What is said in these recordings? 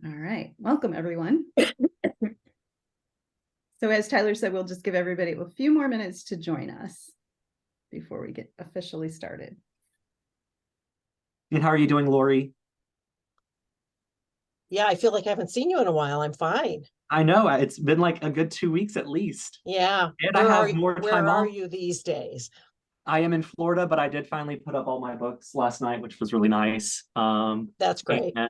All right, welcome everyone. So as Tyler said, we'll just give everybody a few more minutes to join us before we get officially started. And how are you doing, Lori? Yeah, I feel like I haven't seen you in a while. I'm fine. I know it's been like a good 2 weeks at least. Yeah. And I have more time Where off. are you these days? I am in Florida, but I did finally put up all my books last night, which was really nice. That's great. And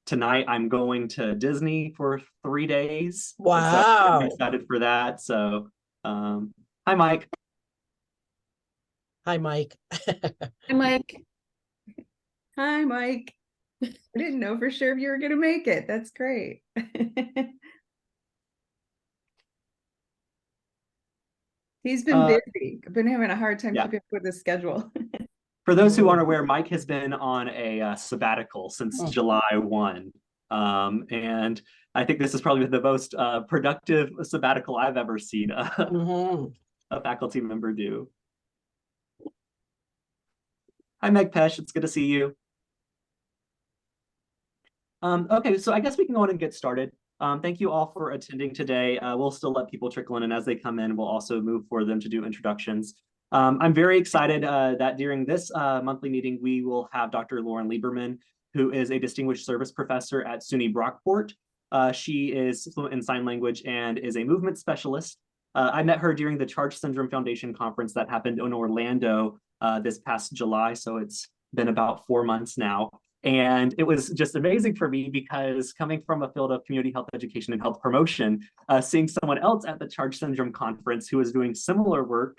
tonight I'm going to Disney for 3 days. Wow. So I'm excited for that. So hi, Mike. Hi, Mike. Hi, Mike. Hi, Mike. I didn't know for sure if you were going to make it. That's great. He's been busy. I've been having a hard time keeping up with his schedule. For those who aren't aware, Mike has been on a sabbatical since July 1. And I think this is probably the most productive sabbatical I've ever seen a faculty member do. Hi, Meg Pesh. It's good to see you. Okay, so I guess we can go on and get started. Thank you all for attending today. We'll still let people trickle in, and as they come in, we'll also move for them to do introductions. I'm very excited that during this monthly meeting, we will have Dr. Lauren Lieberman, who is a distinguished service professor at SUNY Brockport. She is fluent in sign language and is a movement specialist. I met her during the Charge Syndrome Foundation conference that happened in Orlando this past July, so it's been about 4 months now. And it was just amazing for me because coming from a field of community health education and health promotion, seeing someone else at the Charge Syndrome conference who was doing similar work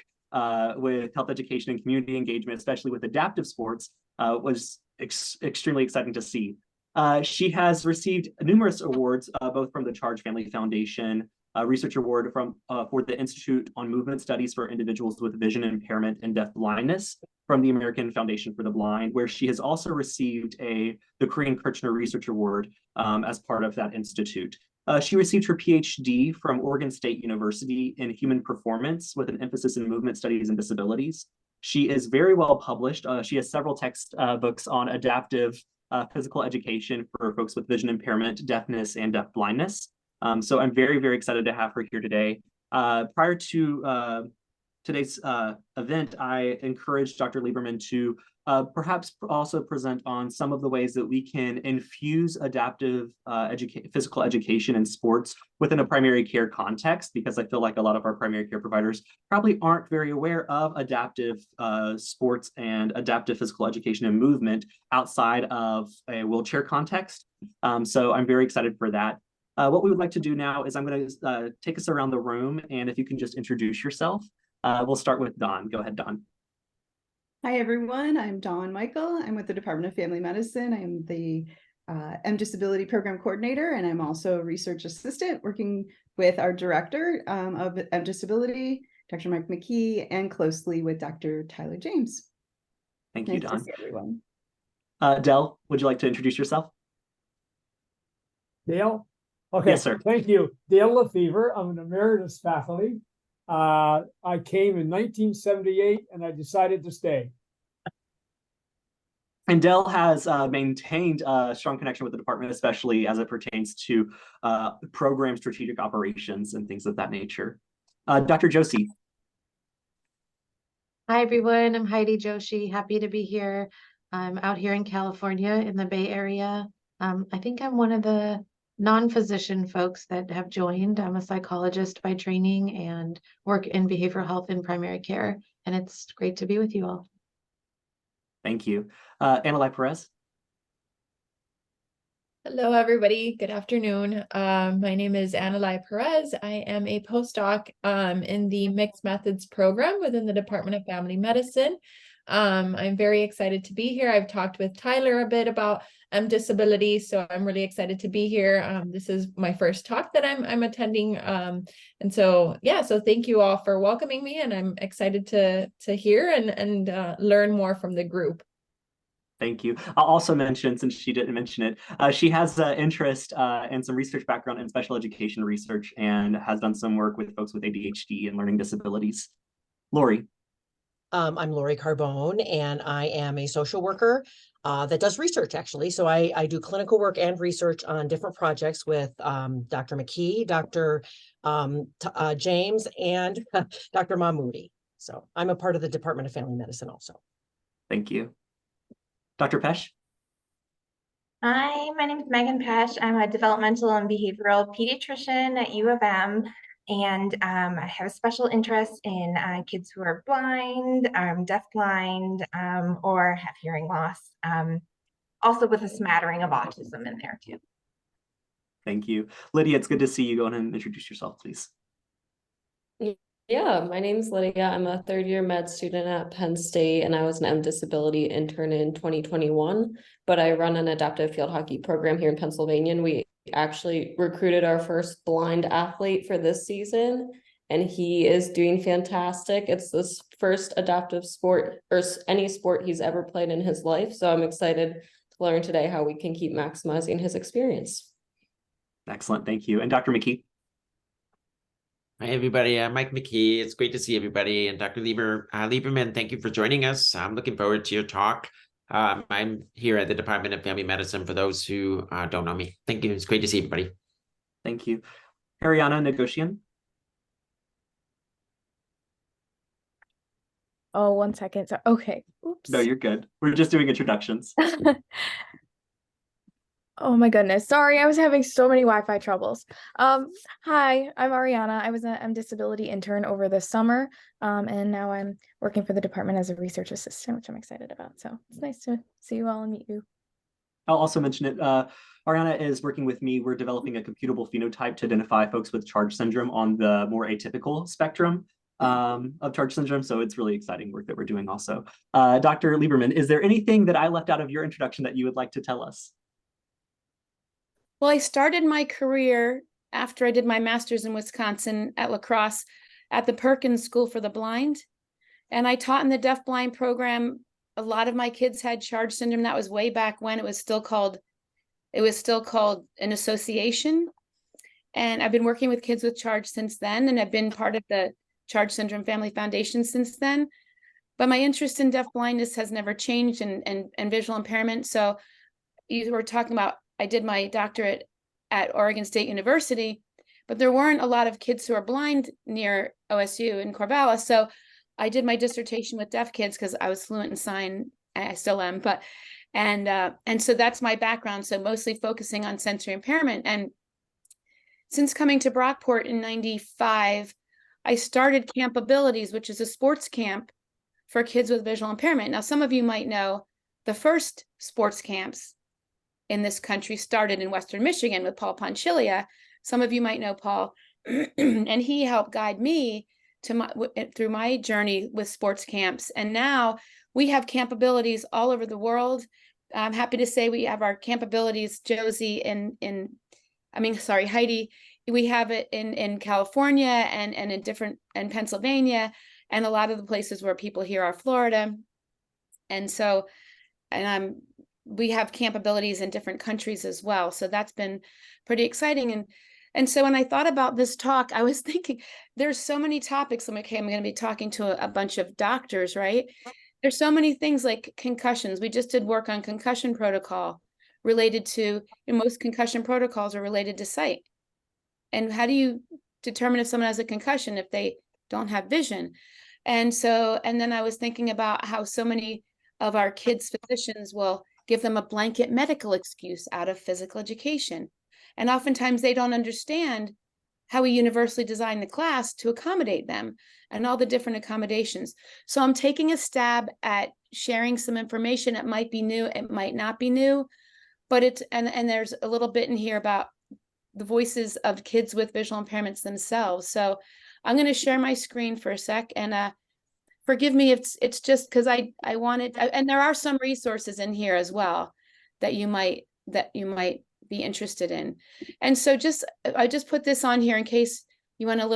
with health education and community engagement, especially with adaptive sports, was extremely exciting to see. She has received numerous awards, both from the Charge Family Foundation, research award for the Institute on Movement Studies for Individuals with Vision Impairment and Deaf Blindness from the American Foundation for the Blind, where she has also received the Korean Kirchner Research Award as part of that institute. She received her PhD from Oregon State University in Human Performance with an emphasis in movement studies and disabilities. She is very well published. She has several text books on adaptive physical education for folks with vision impairment, deafness, and deaf blindness. So I'm very, very excited to have her here today. Prior to today's event, I encouraged Dr. Lieberman to perhaps also present on some of the ways that we can infuse adaptive physical education and sports within a primary care context, because I feel like a lot of our primary care providers probably aren't very aware of adaptive sports and adaptive physical education and movement outside of a wheelchair context. So I'm very excited for that. What we would like to do now is I'm going to take us around the room, and if you can just introduce yourself. We'll start with Dawn. Go ahead, Dawn. Hi, everyone. I'm Dawn Michael. I'm with the Department of Family Medicine. I'm the MDisability Program Coordinator, and I'm also a research assistant working with our director of MDisability, Dr. Mike McKee, and closely with Dr. Tyler James. Thank you, Dawn. Nice to see everyone. Dell, would you like to introduce yourself? Dale? Okay, yes, sir. Thank you. Dale Lefevre. I'm an emeritus faculty. I came in 1978 and I decided to stay. And Dell has maintained a strong connection with the department, especially as it pertains to program strategic operations and things of that nature. Dr. Joshi. Hi, everyone. I'm Heidi Joshi. Happy to be here. I'm out here in California in the Bay Area. I think I'm one of the non-physician folks that have joined. I'm a psychologist by training and work in behavioral health and primary care. And it's great to be with you all. Thank you. Annalise Perez. Hello, everybody. Good afternoon. My name is Annalise Perez. I am a postdoc in the Mixed Methods program within the Department of Family Medicine. I'm very excited to be here. I've talked with Tyler a bit about disability, so I'm really excited to be here. This is my first talk that I'm attending, and so yeah. So thank you all for welcoming me, and I'm excited to hear and learn more from the group. Thank you. I'll also mention, since she didn't mention it, she has interest and some research background in special education research and has done some work with folks with ADHD and learning disabilities. Lori. I'm Lori Carbone, and I am a social worker that does research, actually. So I do clinical work and research on different projects with Dr. McKee, Dr. James, and Dr. Mahmoudi. So I'm a part of the Department of Family Medicine also. Thank you. Dr. Pesh? Hi, my name is Megan Pesh. I'm a developmental and behavioral pediatrician at U of M, and I have a special interest in kids who are blind, deafblind, or have hearing loss, also with a smattering of autism in there too. Thank you. Lydia, it's good to see you. Go ahead and introduce yourself, please. Yeah, my name's Lydia. I'm a third-year med student at Penn State, and I was an MDisability intern in 2021, but I run an adaptive field hockey program here in Pennsylvania, and we actually recruited our first blind athlete for this season, and he is doing fantastic. It's this first adaptive sport, or any sport he's ever played in his life, so I'm excited to learn today how we can keep maximizing his experience. Excellent, thank you. And Dr. McKee? Hi, everybody. I'm Mike McKee. It's great to see everybody. And Dr. Lieberman, thank you for joining us. I'm looking forward to your talk. I'm here at the Department of Family Medicine for those who don't know me. Thank you. It's great to see everybody. Thank you. Ariana Negocian? Oh, 1 second. So, okay. Oops. No, you're good. We're just doing introductions. Oh my goodness. Sorry, I was having so many Wi-Fi troubles. Hi, I'm Ariana. I was an MDisability intern over the summer, and now I'm working for the department as a research assistant, which I'm excited about. So it's nice to see you all and meet you. I'll also mention it. Ariana is working with me. We're developing a computable phenotype to identify folks with CHARGE syndrome on the more atypical spectrum of CHARGE syndrome. So it's really exciting work that we're doing also. Dr. Lieberman, is there anything that I left out of your introduction that you would like to tell us? Well, I started my career after I did my master's in Wisconsin at La Crosse at the Perkins School for the Blind. And I taught in the deaf-blind program. A lot of my kids had CHARGE syndrome. That was way back when it was still called an association. And I've been working with kids with CHARGE since then, and I've been part of the CHARGE Syndrome Family Foundation since then. But my interest in deaf-blindness has never changed, and visual impairment. So you were talking about, I did my doctorate at Oregon State University, but there weren't a lot of kids who are blind near OSU in Corvallis. So I did my dissertation with deaf kids because I was fluent in sign. I still am, and so that's my background. So mostly focusing on sensory impairment. And since coming to Brockport in '95, I started Camp Abilities, which is a sports camp for kids with visual impairment. Now, some of you might know the first sports camps in this country started in Western Michigan with Paul Poncilia. Some of you might know Paul, and he helped guide me through my journey with sports camps. And now we have Camp Abilities all over the world. I'm happy to say we have our Camp Abilities, Josie, Heidi. We have it in California and in Pennsylvania, and a lot of the places where people here are Florida. And so, we have Camp Abilities in different countries as well. So that's been pretty exciting. And so when I thought about this talk, I was thinking there's so many topics. I'm going to be talking to a bunch of doctors, right? There's so many things like concussions. We just did work on concussion protocol related to, most concussion protocols are related to sight. And how do you determine if someone has a concussion if they don't have vision? And then I was thinking about how so many of our kids' physicians will give them a blanket medical excuse out of physical education. And oftentimes they don't understand how we universally design the class to accommodate them and all the different accommodations. So I'm taking a stab at sharing some information. It might be new, it might not be new, but and there's a little bit in here about the voices of kids with visual impairments themselves. So I'm going to share my screen for a sec, and forgive me if it's just because I wanted, and there are some resources in here as well that you might be interested in. And so I just put this on here in case you want to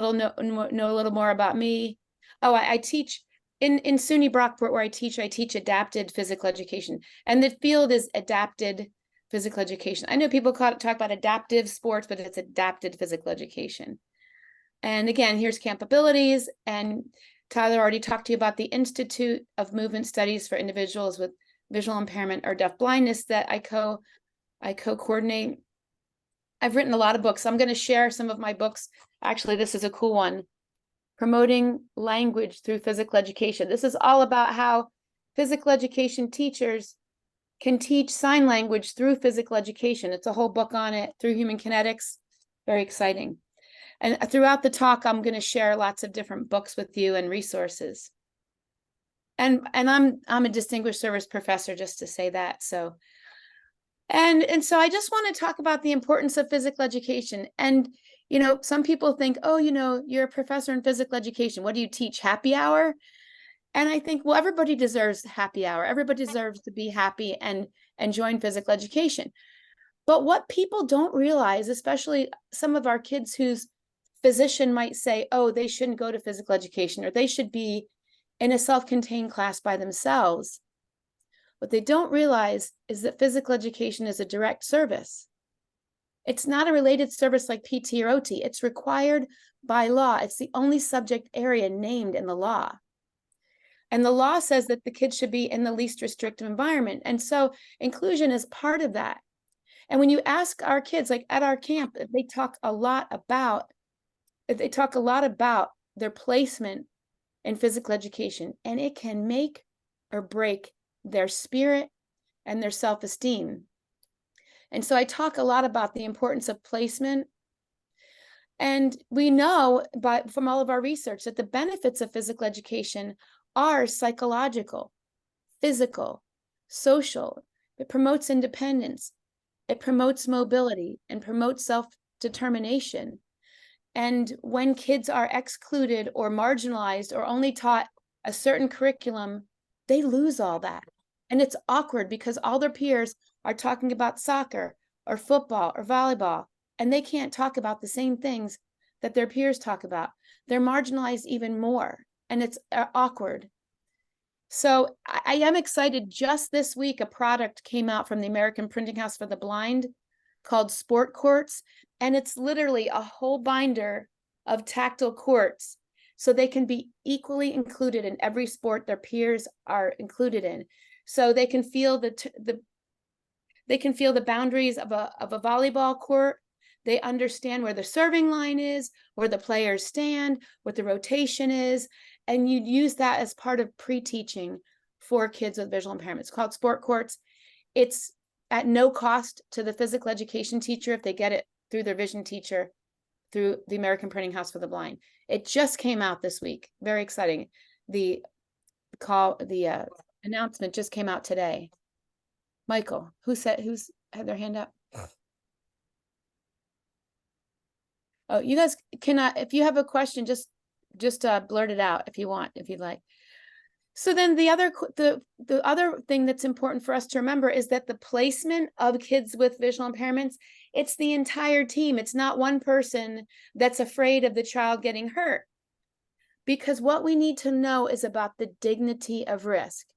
know a little more about me. Oh, I teach in SUNY Brockport, where I teach adapted physical education, and the field is adapted physical education. I know people talk about adaptive sports, but it's adapted physical education. And again, here's Camp Abilities, and Tyler already talked to you about the Institute of Movement Studies for Individuals with Visual Impairment or Deaf Blindness that I co-coordinate. I've written a lot of books. I'm going to share some of my books. Actually, this is a cool one. Promoting Language Through Physical Education. This is all about how physical education teachers can teach sign language through physical education. It's a whole book on it, through human kinetics. Very exciting. And throughout the talk, I'm going to share lots of different books with you and resources. And I'm a distinguished service professor, just to say that. So, and so I just want to talk about the importance of physical education. And you know, some people think, oh, you know, you're a professor in physical education. What do you teach? Happy hour? And I think, well, everybody deserves happy hour. Everybody deserves to be happy and join physical education. But what people don't realize, especially some of our kids whose physician might say, oh, they shouldn't go to physical education, or they should be in a self-contained class by themselves. What they don't realize is that physical education is a direct service. It's not a related service like PT or OT. It's required by law. It's the only subject area named in the law. And the law says that the kids should be in the least restrictive environment. And so inclusion is part of that. And when you ask our kids, like at our camp, they talk a lot about their placement in physical education, and it can make or break their spirit and their self-esteem. And so I talk a lot about the importance of placement. And we know from all of our research that the benefits of physical education are psychological, physical, social. It promotes independence. It promotes mobility and promotes self-determination. And when kids are excluded or marginalized or only taught a certain curriculum, they lose all that. And it's awkward because all their peers are talking about soccer or football or volleyball, and they can't talk about the same things that their peers talk about. They're marginalized even more, and it's awkward. So I am excited. Just this week, a product came out from the American Printing House for the Blind called Sport Courts, and it's literally a whole binder of tactile courts so they can be equally included in every sport their peers are included in. So they can feel the boundaries of a volleyball court. They understand where the serving line is, where the players stand, what the rotation is, and you'd use that as part of pre-teaching for kids with visual impairments. It's called Sport Courts. It's at no cost to the physical education teacher if they get it through their vision teacher, through the American Printing House for the Blind. It just came out this week. Very exciting. The announcement just came out today. Michael, who's had their hand up? Oh, you guys cannot, if you have a question, just blurt it out if you want, if you'd like. So then the other thing that's important for us to remember is that the placement of kids with visual impairments, it's the entire team. It's not one person that's afraid of the child getting hurt. Because what we need to know is about the dignity of risk.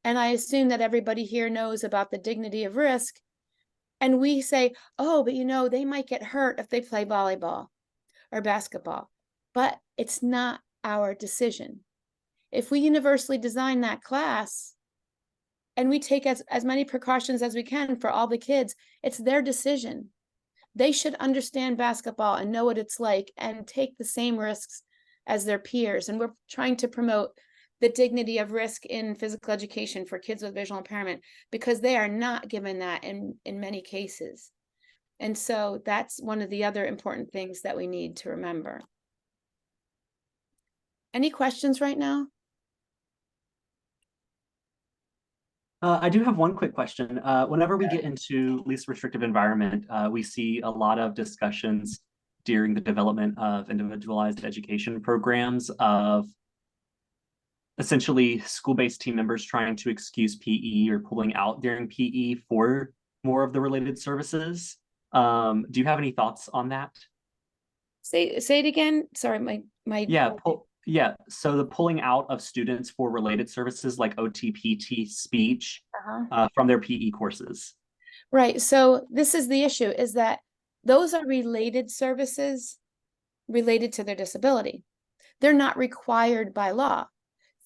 And I assume that everybody here knows about the dignity of risk. And we say, oh, but you know, they might get hurt if they play volleyball or basketball. But it's not our decision. If we universally design that class and we take as many precautions as we can for all the kids, it's their decision. They should understand basketball and know what it's like and take the same risks as their peers. And we're trying to promote the dignity of risk in physical education for kids with visual impairment because they are not given that in many cases. And so that's one of the other important things that we need to remember. Any questions right now? I do have one quick question. Whenever we get into least restrictive environment, we see a lot of discussions during the development of individualized education programs of essentially school-based team members trying to excuse PE or pulling out during PE for more of the related services. Do you have any thoughts on that? Say it again. Sorry, Yeah, so the pulling out of students for related services like OT, PT, speech from their PE courses. Right, so this is the issue, is that those are related services related to their disability. They're not required by law.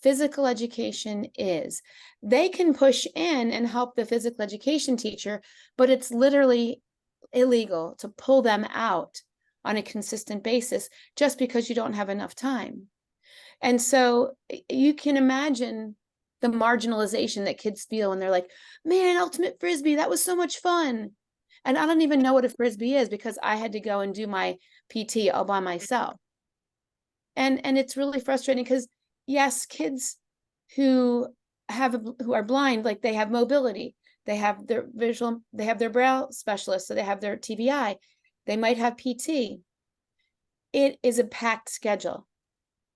Physical education is. They can push in and help the physical education teacher, but it's literally illegal to pull them out on a consistent basis just because you don't have enough time. And so you can imagine the marginalization that kids feel when they're like, man, ultimate frisbee, that was so much fun. And I don't even know what a frisbee is because I had to go and do my PT all by myself. And it's really frustrating because yes, kids who are blind, like they have mobility, they have their visual, they have their braille specialist, so they have their TBI, they might have PT. It is a packed schedule,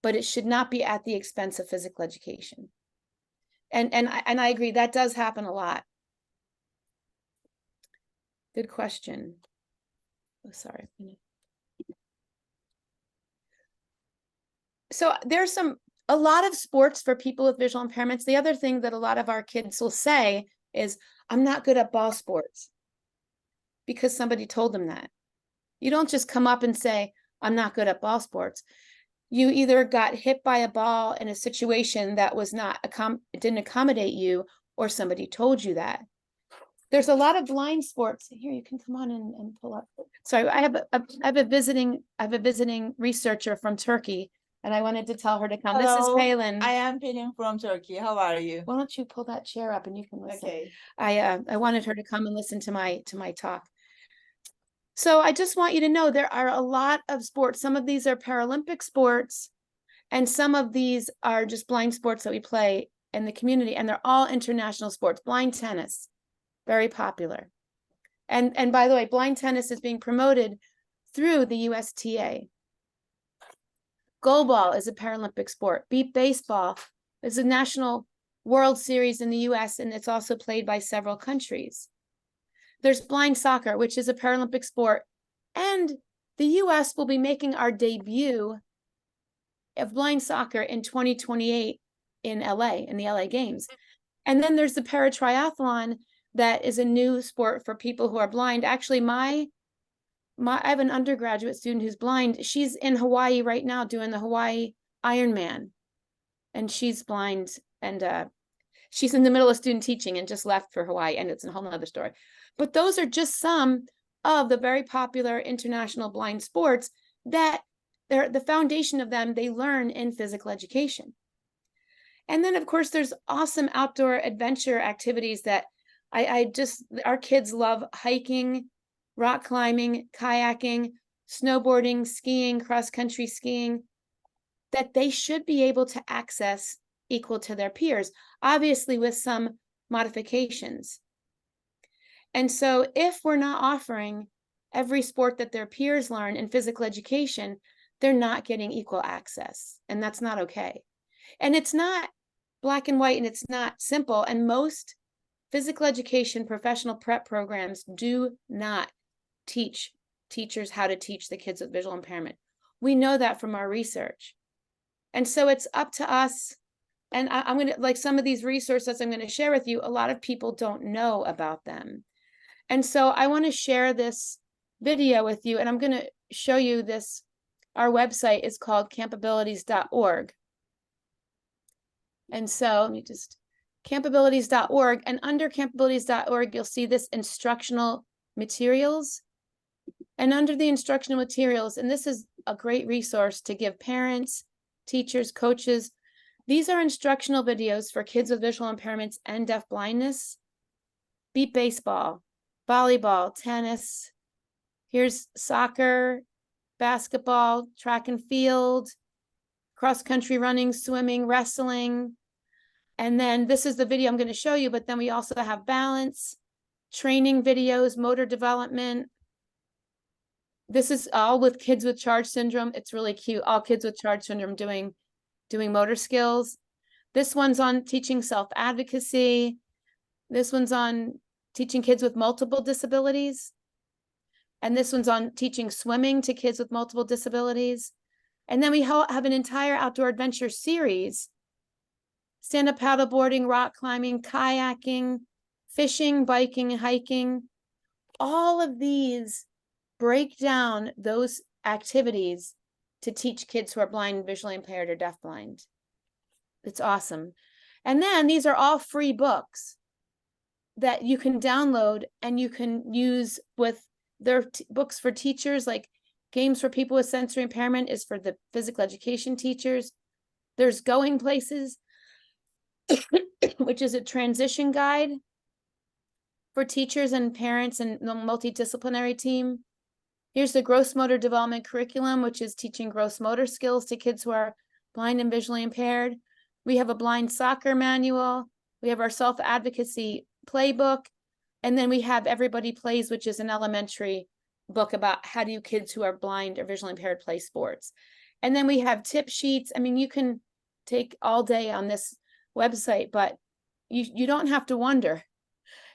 but it should not be at the expense of physical education. And I agree, that does happen a lot. Good question. Oh, sorry. So there's a lot of sports for people with visual impairments. The other thing that a lot of our kids will say is, I'm not good at ball sports, because somebody told them that. You don't just come up and say, I'm not good at ball sports. You either got hit by a ball in a situation that was not didn't accommodate you, or somebody told you that. There's a lot of blind sports. Here, you can come on and pull up. Sorry, I have a visiting researcher from Turkey, and I wanted to tell her to come. Hello, this is Palin. I am Palin from Turkey. How are you? Why don't you pull that chair up and you can listen? Okay. I wanted her to come and listen to my talk. So I just want you to know there are a lot of sports. Some of these are Paralympic sports, and some of these are just blind sports that we play in the community, and they're all international sports. Blind tennis, very popular. And by the way, blind tennis is being promoted through the USTA. Goalball is a Paralympic sport. Beep baseball is a national World Series in the US, and it's also played by several countries. There's blind soccer, which is a Paralympic sport, and the US will be making our debut of blind soccer in 2028 in LA, in the LA Games. And then there's the paratriathlon that is a new sport for people who are blind. Actually, I have an undergraduate student who's blind. She's in Hawaii right now doing the Hawaii Ironman, and she's blind, and she's in the middle of student teaching and just left for Hawaii, and it's a whole nother story. But those are just some of the very popular international blind sports that the foundation of them, they learn in physical education. And then of course, there's awesome outdoor adventure activities that our kids love: hiking, rock climbing, kayaking, snowboarding, skiing, cross-country skiing, that they should be able to access equal to their peers, obviously with some modifications. And so if we're not offering every sport that their peers learn in physical education, they're not getting equal access, and that's not okay. And it's not black and white, and it's not simple, and most physical education professional prep programs do not teach teachers how to teach the kids with visual impairment. We know that from our research. And so it's up to us. And I'm going to, like, some of these resources I'm going to share with you, a lot of people don't know about them. And so I want to share this video with you, and I'm going to show you this. Our website is called campabilities.org. And so let me just, campabilities.org, and under campabilities.org, you'll see this instructional materials. And under the instructional materials, and this is a great resource to give parents, teachers, coaches. These are instructional videos for kids with visual impairments and deaf blindness. Beep baseball, volleyball, tennis. Here's soccer, basketball, track and field, cross-country running, swimming, wrestling. And then this is the video I'm going to show you, but then we also have balance, training videos, motor development. This is all with kids with Charge syndrome. It's really cute. All kids with Charge syndrome doing motor skills. This one's on teaching self-advocacy. This one's on teaching kids with multiple disabilities. And this one's on teaching swimming to kids with multiple disabilities. And then we have an entire outdoor adventure series: stand-up paddleboarding, rock climbing, kayaking, fishing, biking, and hiking. All of these break down those activities to teach kids who are blind, visually impaired, or deafblind. It's awesome. And then these are all free books that you can download and you can use with their books for teachers, like Games for People with Sensory Impairment is for the physical education teachers. There's Going Places, which is a transition guide for teachers and parents and the multidisciplinary team. Here's the Gross Motor Development Curriculum, which is teaching gross motor skills to kids who are blind and visually impaired. We have a blind soccer manual. We have our self-advocacy playbook. And then we have Everybody Plays, which is an elementary book about how do kids who are blind or visually impaired play sports. And then we have tip sheets. I mean, you can take all day on this website, but you don't have to wonder.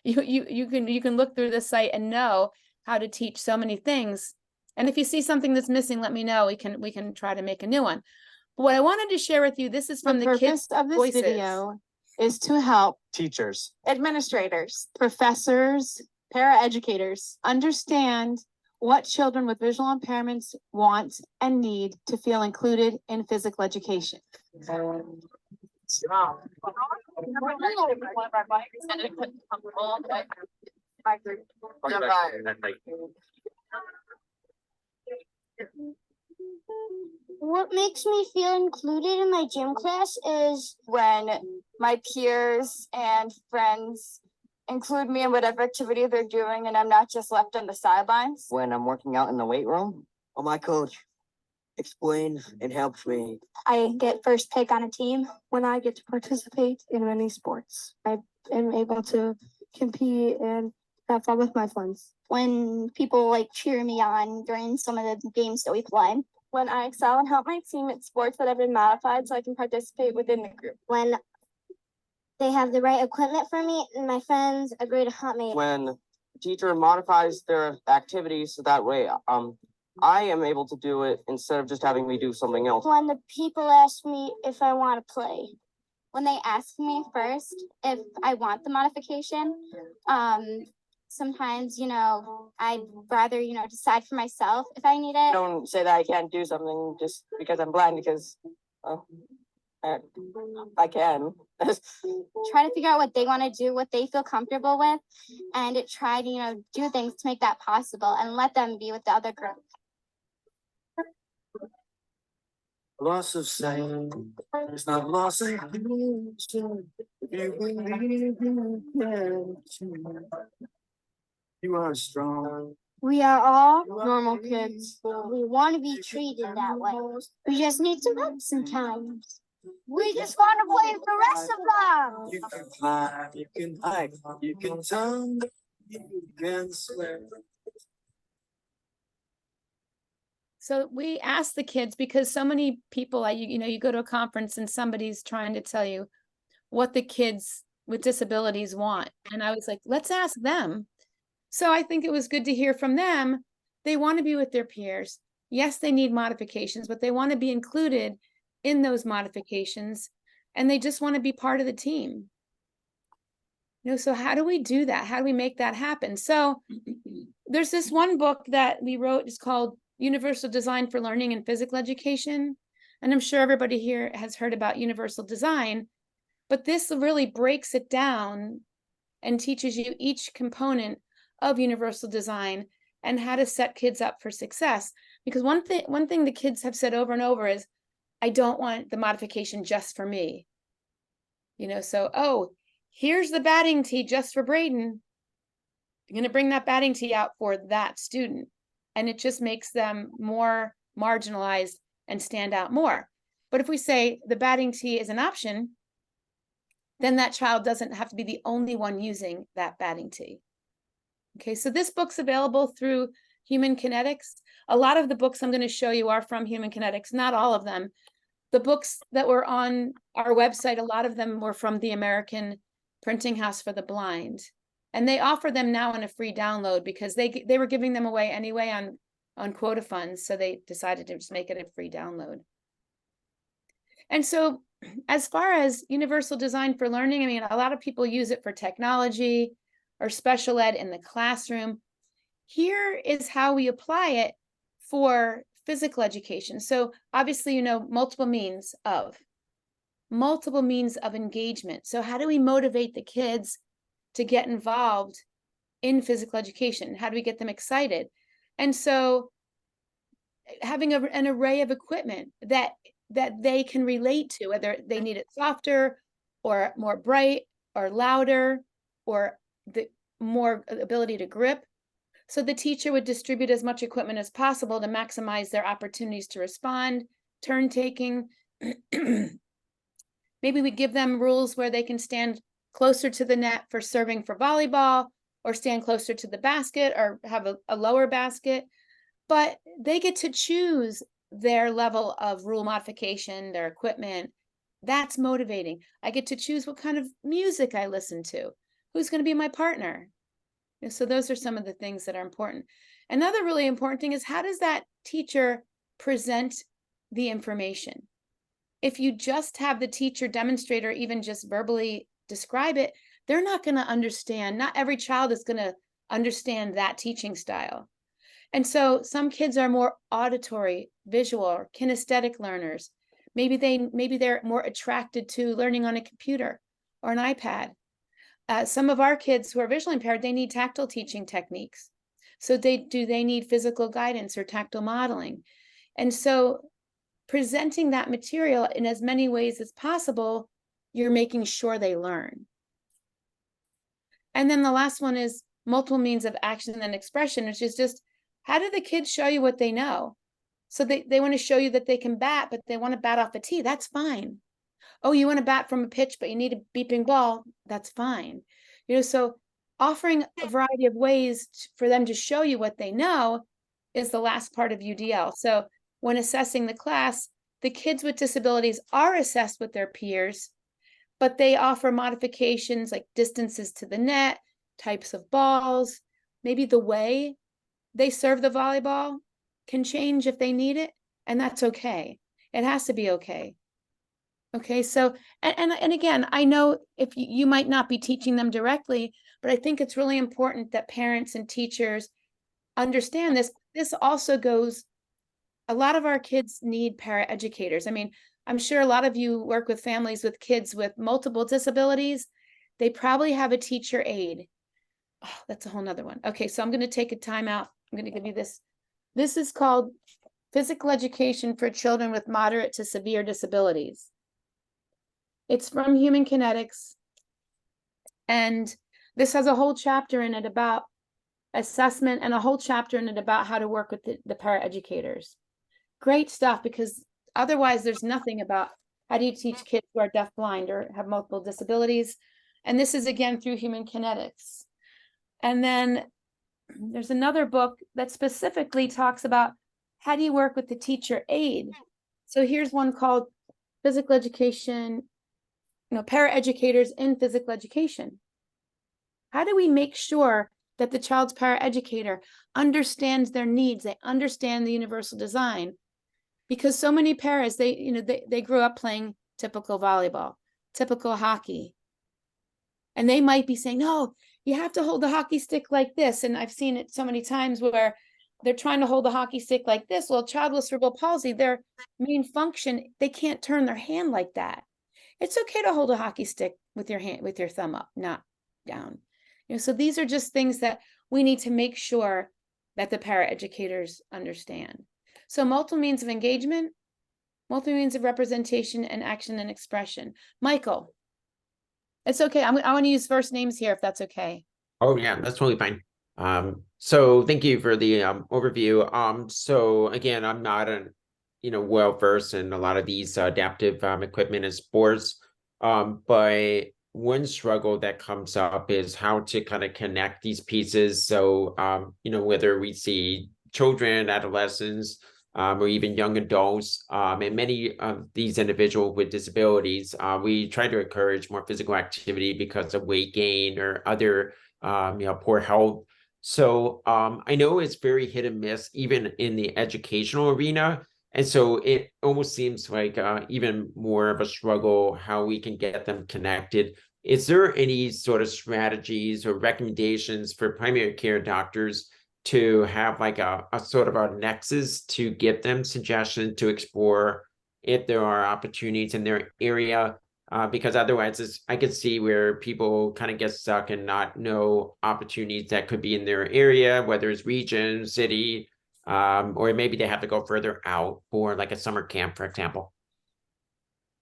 You can look through the site and know how to teach so many things. And if you see something that's missing, let me know. We can try to make a new one. But what I wanted to share with you, this is from the kids' purpose of this voices. video is to help teachers, administrators, professors, paraeducators understand what children with visual impairments want and need to feel included in physical education. What makes me feel included in my gym class is when my peers and friends include me in whatever activity they're doing and I'm not just left on the sidelines. When I'm working out in the weight room, my coach explains and helps me. I get first pick on a team. When I get to participate in any sports, I am able to compete and have fun with my friends. When people like cheer me on during some of the games that we play. When I excel and help my team at sports that have been modified so I can participate within the group. When they have the right equipment for me and my friends agree to help me. When the teacher modifies their activities so that way I am able to do it instead of just having me do something else. When the people ask me if I want to play. When they ask me first if I want the modification, sometimes, I'd rather, decide for myself if I need it. Don't say that I can't do something just because I'm blind, because I can. Try to figure out what they want to do, what they feel comfortable with, and try to, do things to make that possible and let them be with the other group. Loss of sight is not loss of vision. You are strong. We are all normal kids. We want to be treated that way. We just need some help sometimes. We just want to play the rest of them. You can fly, you can hike, you can jump, you can swim. So we asked the kids, because so many people, you go to a conference and somebody's trying to tell you what the kids with disabilities want. And I was like, let's ask them. So I think it was good to hear from them. They want to be with their peers. Yes, they need modifications, but they want to be included in those modifications. And they just want to be part of the team. So how do we do that? How do we make that happen? So there's this one book that we wrote. It's called Universal Design for Learning in Physical Education. And I'm sure everybody here has heard about universal design, but this really breaks it down and teaches you each component of universal design and how to set kids up for success. Because one thing the kids have said over and over is, I don't want the modification just for me. So, here's the batting tee just for Braden. I'm going to bring that batting tee out for that student. And it just makes them more marginalized and stand out more. But if we say the batting tee is an option, then that child doesn't have to be the only one using that batting tee. Okay, so this book's available through Human Kinetics. A lot of the books I'm going to show you are from Human Kinetics, not all of them. The books that were on our website, a lot of them were from the American Printing House for the Blind. And they offer them now in a free download because they were giving them away anyway on quota funds. So they decided to just make it a free download. And so as far as universal design for learning, a lot of people use it for technology or special ed in the classroom. Here is how we apply it for physical education. So obviously, you know, multiple means of engagement. So how do we motivate the kids to get involved in physical education? How do we get them excited? And so having an array of equipment that they can relate to, whether they need it softer or more bright or louder or the more ability to grip. So the teacher would distribute as much equipment as possible to maximize their opportunities to respond, turn taking. Maybe we give them rules where they can stand closer to the net for serving for volleyball, or stand closer to the basket, or have a lower basket. But they get to choose their level of rule modification, their equipment. That's motivating. I get to choose what kind of music I listen to, who's going to be my partner. So those are some of the things that are important. Another really important thing is, how does that teacher present the information? If you just have the teacher demonstrate or even just verbally describe it, they're not going to understand. Not every child is going to understand that teaching style. And so some kids are more auditory, visual, or kinesthetic learners. Maybe they're more attracted to learning on a computer or an iPad. Some of our kids who are visually impaired, they need tactile teaching techniques. So they need physical guidance or tactile modeling. And so presenting that material in as many ways as possible, you're making sure they learn. And then the last one is multiple means of action and expression, which is just, how do the kids show you what they know? So they want to show you that they can bat, but they want to bat off a tee. That's fine. Oh, you want to bat from a pitch, but you need a beeping ball. That's fine. You know, so offering a variety of ways for them to show you what they know is the last part of UDL. So when assessing the class, the kids with disabilities are assessed with their peers, but they offer modifications like distances to the net, types of balls, maybe the way they serve the volleyball can change if they need it, and that's okay. It has to be okay. Okay, so, and again, I know if you might not be teaching them directly, but I think it's really important that parents and teachers understand this. This also goes, a lot of our kids need paraeducators. I mean, I'm sure a lot of you work with families with kids with multiple disabilities. They probably have a teacher aide. Oh, that's a whole nother one. Okay, so I'm going to take a time out. I'm going to give you this. This is called Physical Education for Children with Moderate to Severe Disabilities. It's from Human Kinetics. And this has a whole chapter in it about assessment and a whole chapter in it about how to work with the paraeducators. Great stuff, because otherwise there's nothing about how do you teach kids who are deafblind or have multiple disabilities. And this is again through Human Kinetics. And then there's another book that specifically talks about how do you work with the teacher aide. So here's one called Physical Education, Paraeducators in Physical Education. How do we make sure that the child's paraeducator understands their needs, they understand the universal design? Because so many paras, they grew up playing typical volleyball, typical hockey. And they might be saying, no, you have to hold the hockey stick like this. And I've seen it so many times where they're trying to hold the hockey stick like this. Well, a child with cerebral palsy, their main function, they can't turn their hand like that. It's okay to hold a hockey stick with your hand, with your thumb up, not down. So these are just things that we need to make sure that the paraeducators understand. So multiple means of engagement, multiple means of representation and action and expression. Michael, it's okay. I want to use first names here if that's okay. Oh yeah, that's totally fine. So thank you for the overview. So again, I'm not well versed in a lot of these adaptive equipment and sports. But one struggle that comes up is how to kind of connect these pieces. So whether we see children, adolescents, or even young adults, and many of these individuals with disabilities, we try to encourage more physical activity because of weight gain or other poor health. So I know it's very hit and miss, even in the educational arena. And so it almost seems like even more of a struggle how we can get them connected. Is there any sort of strategies or recommendations for primary care doctors to have like a sort of a nexus to give them suggestions to explore if there are opportunities in their area. Because otherwise I could see where people kind of get stuck and not know opportunities that could be in their area, whether it's region, city, or maybe they have to go further out for like a summer camp, for example.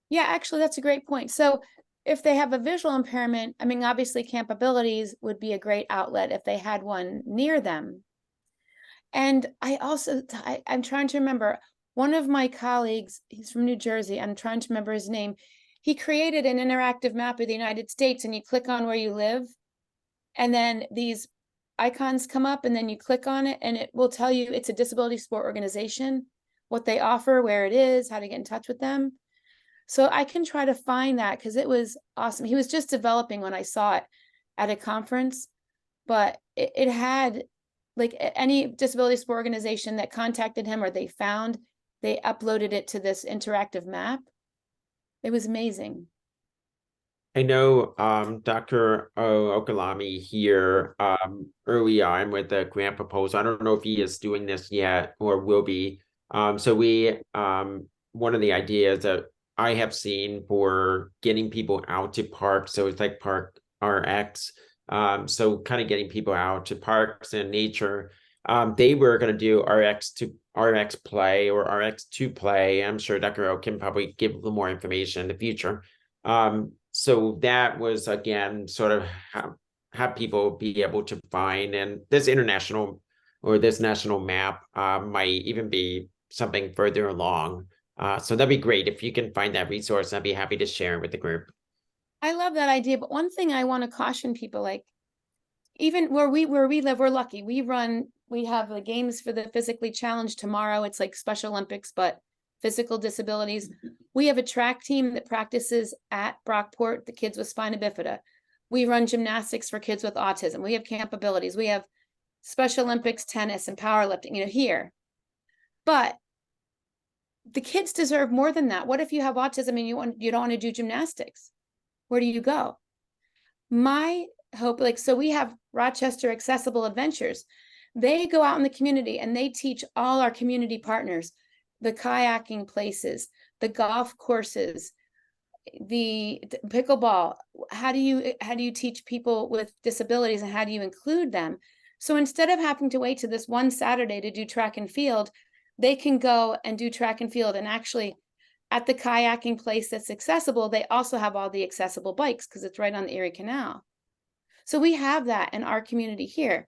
Yeah, actually, that's a great point. So if they have a visual impairment, I mean, obviously Capabilities would be a great outlet if they had one near them. And I'm trying to remember, one of my colleagues, he's from New Jersey, I'm trying to remember his name. He created an interactive map of the United States, and you click on where you live, and then these icons come up, and then you click on it, and it will tell you it's a disability support organization, what they offer, where it is, how to get in touch with them. So I can try to find that because it was awesome. He was just developing when I saw it at a conference, but it had like any disability support organization that contacted him or they uploaded it to this interactive map. It was amazing. I know Dr. Okalami here early on with the grant proposal. I don't know if he is doing this yet or will be. So we one of the ideas that I have seen for getting people out to parks, so it's like Park RX. So kind of getting people out to parks and nature. They were going to do RX Play or RX to Play. I'm sure Dr. O can probably give a little more information in the future. So that was, again, sort of have people be able to find, and this international or this national map might even be something further along. So that'd be great. If you can find that resource, I'd be happy to share it with the group. I love that idea, but one thing I want to caution people, like even where we live, we're lucky. We have the games for the physically challenged tomorrow. It's like Special Olympics, but physical disabilities. We have a track team that practices at Brockport, the kids with spina bifida. We run gymnastics for kids with autism. We have Capabilities. We have Special Olympics, tennis, and powerlifting, here. But the kids deserve more than that. What if you have autism and you don't want to do gymnastics? Where do you go? My hope, so we have Rochester Accessible Adventures. They go out in the community and they teach all our community partners the kayaking places, the golf courses, the pickleball. How do you teach people with disabilities and how do you include them? So instead of having to wait to this one Saturday to do track and field, they can go and do track and field. And actually at the kayaking place that's accessible, they also have all the accessible bikes because it's right on the Erie Canal. So we have that in our community here.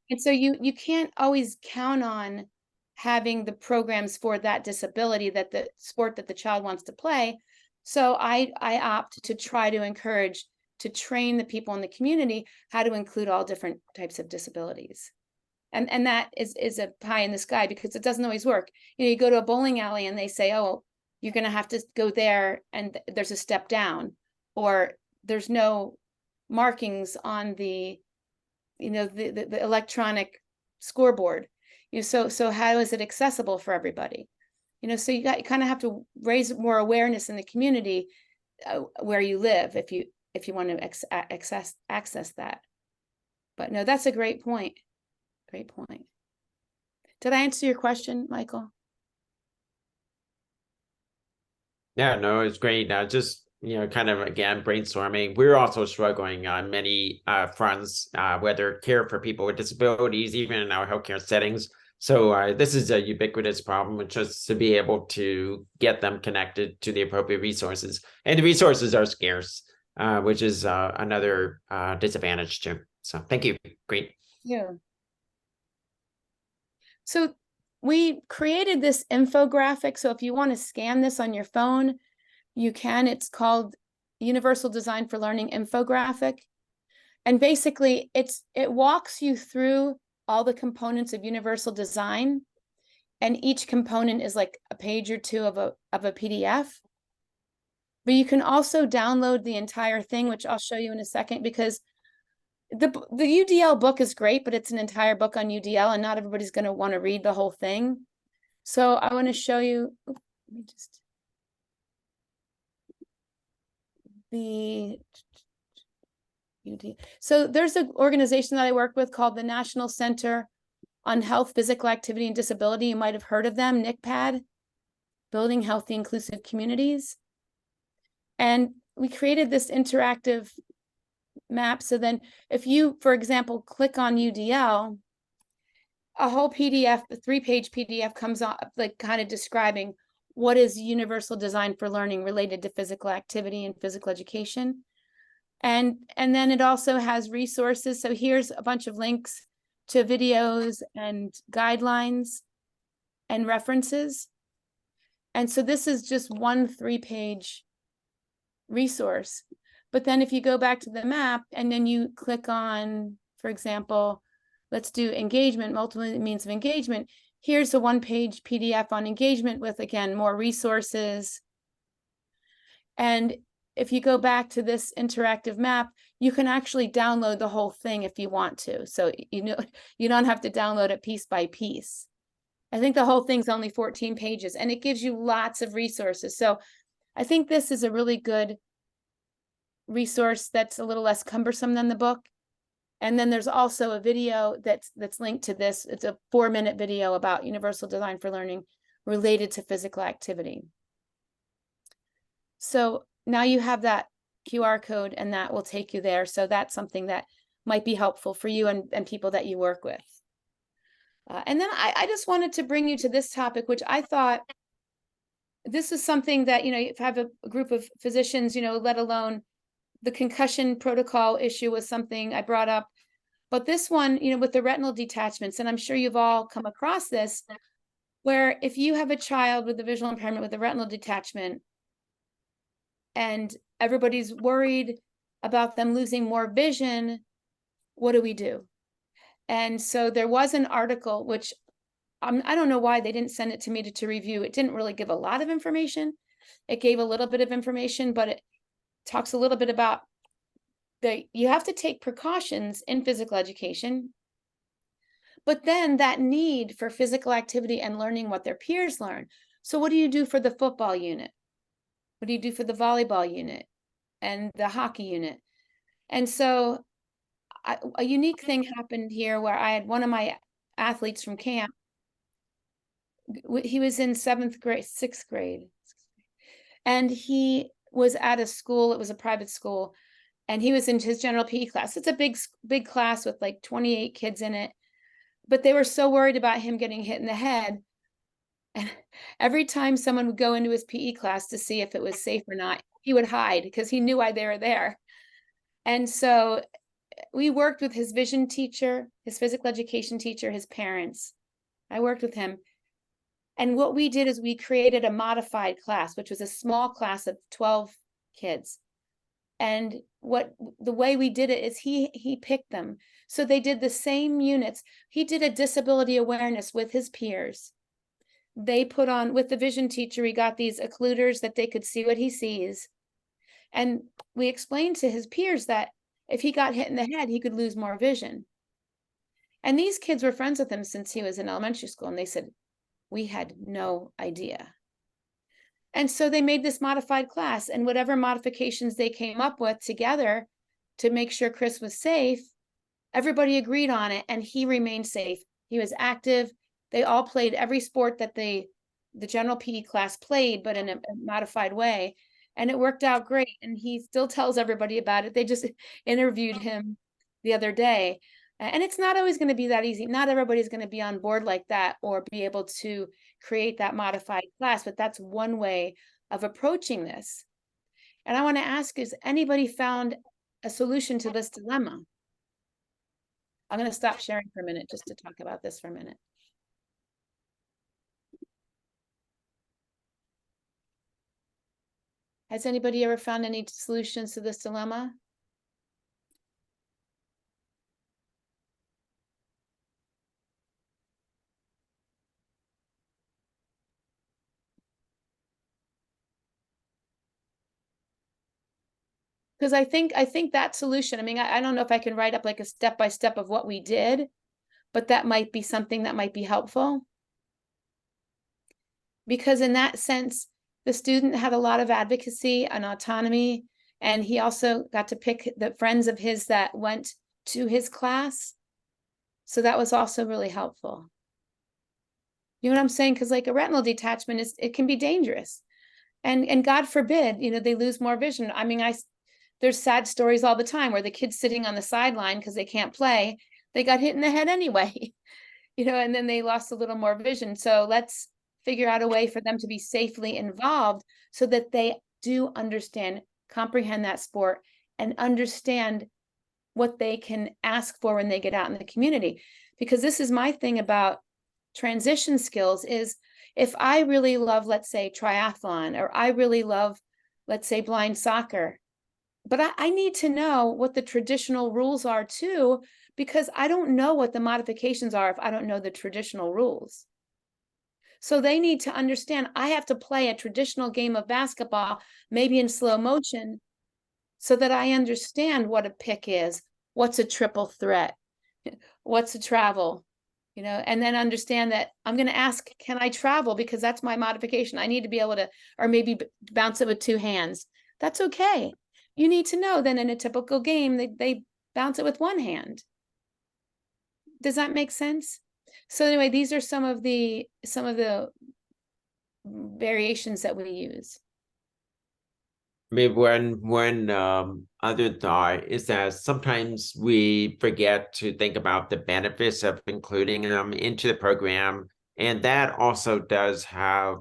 And so you can't always count on having the programs for that disability, that the sport that the child wants to play. So I opt to try to encourage, to train the people in the community how to include all different types of disabilities. And that is a pie in the sky because it doesn't always work. You go to a bowling alley and they say, oh, you're going to have to go there and there's a step down, or there's no markings on the the electronic scoreboard. So how is it accessible for everybody? So you kind of have to raise more awareness in the community where you live if you want to access that. But no, that's a great point. Great point. Did I answer your question, Michael? Yeah, no, it's great. Just kind of again brainstorming. We're also struggling on many fronts, whether care for people with disabilities, even in our healthcare settings. So this is a ubiquitous problem, just to be able to get them connected to the appropriate resources. And the resources are scarce, which is another disadvantage too. So thank you. Great. Yeah. So we created this infographic. So if you want to scan this on your phone, you can. It's called Universal Design for Learning Infographic. And basically it walks you through all the components of universal design. And each component is like a page or two of a PDF. But you can also download the entire thing, which I'll show you in a second, because the UDL book is great, but it's an entire book on UDL and not everybody's going to want to read the whole thing. So I want to show you, let me just, the UDL. So there's an organization that I work with called the National Center on health, physical activity, and disability. You might have heard of them, NICPAD, Building Healthy Inclusive Communities. And we created this interactive map. So then if you, for example, click on UDL, a whole PDF, a 3-page PDF comes up, like kind of describing what is universal design for learning related to physical activity and physical education. And then it also has resources. So here's a bunch of links to videos and guidelines and references. And so this is just one 3-page resource. But then if you go back to the map and then you click on, for example, let's do engagement, multiple means of engagement. Here's a 1-page PDF on engagement with, again, more resources. And if you go back to this interactive map, you can actually download the whole thing if you want to. So, you know, you don't have to download it piece by piece. I think the whole thing's only 14 pages and it gives you lots of resources. So I think this is a really good resource that's a little less cumbersome than the book. And then there's also a video that's linked to this. It's a 4-minute video about universal design for learning related to physical activity. So now you have that QR code and that will take you there. So that's something that might be helpful for you and people that you work with. And then I just wanted to bring you to this topic, which I thought this is something that, you know, if I have a group of physicians, you know, let alone the concussion protocol issue was something I brought up. But this one, you know, with the retinal detachments, and I'm sure you've all come across this, where if you have a child with a visual impairment with a retinal detachment and everybody's worried about them losing more vision, what do we do? And so there was an article, which I don't know why they didn't send it to me to review. It didn't really give a lot of information. It gave a little bit of information, but it talks a little bit about you have to take precautions in physical education, but then that need for physical activity and learning what their peers learn. So what do you do for the football unit? What do you do for the volleyball unit and the hockey unit? And so a unique thing happened here where I had one of my athletes from camp. He was in 6th grade. And he was at a school, it was a private school, and he was in his general PE class. It's a big class with like 28 kids in it. But they were so worried about him getting hit in the head. And every time someone would go into his PE class to see if it was safe or not, he would hide because he knew why they were there. And so we worked with his vision teacher, his physical education teacher, his parents. I worked with him. And what we did is we created a modified class, which was a small class of 12 kids. And the way we did it is he picked them. So they did the same units. He did a disability awareness with his peers. They put on, with the vision teacher, he got these occluders that they could see what he sees. And we explained to his peers that if he got hit in the head, he could lose more vision. And these kids were friends with him since he was in elementary school. And they said, we had no idea. And so they made this modified class, and whatever modifications they came up with together to make sure Chris was safe, everybody agreed on it, and he remained safe. He was active. They all played every sport that the general PE class played, but in a modified way. And it worked out great. And he still tells everybody about it. They just interviewed him the other day. And it's not always going to be that easy. Not everybody's going to be on board like that or be able to create that modified class, but that's one way of approaching this. And I want to ask, has anybody found a solution to this dilemma? I'm going to stop sharing for a minute just to talk about this for a minute. Has anybody ever found any solutions to this dilemma? Because I think that solution, I mean, I don't know if I can write up like a step-by-step of what we did, but that might be something that might be helpful. Because in that sense, the student had a lot of advocacy and autonomy, and he also got to pick the friends of his that went to his class. So that was also really helpful. You know what I'm saying? Because like a retinal detachment it can be dangerous. And God forbid, they lose more vision. I mean, there's sad stories all the time where the kid's sitting on the sideline because they can't play. They got hit in the head anyway, and then they lost a little more vision. So let's figure out a way for them to be safely involved so that they do understand, comprehend that sport, and understand what they can ask for when they get out in the community. Because this is my thing about transition skills is if I really love, let's say, triathlon, or I really love, let's say, blind soccer, but I need to know what the traditional rules are too, because I don't know what the modifications are if I don't know the traditional rules. So they need to understand I have to play a traditional game of basketball, maybe in slow motion, so that I understand what a pick is, what's a triple threat, what's a travel, and then understand that I'm going to ask, can I travel? Because that's my modification. I need to be able to, or maybe bounce it with two hands. That's okay. You need to know then in a typical game, they bounce it with one hand. Does that make sense? So anyway, these are some of the variations that we use. Maybe one other thought is that sometimes we forget to think about the benefits of including them into the program, and that also does have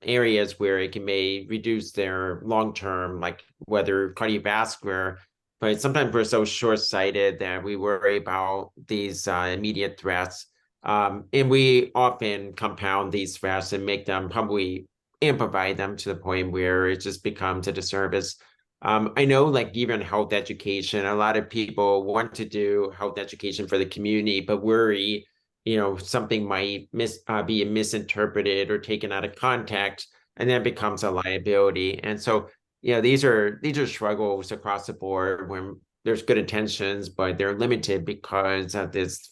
areas where it may reduce their long-term, like whether cardiovascular, but sometimes we're so short-sighted that we worry about these immediate threats, and we often compound these threats and make them probably amplify them to the point where it just becomes a disservice. I know, like, even health education, a lot of people want to do health education for the community, but worry, something might be misinterpreted or taken out of context, and then becomes a liability. And so, these are struggles across the board when there's good intentions, but they're limited because of this,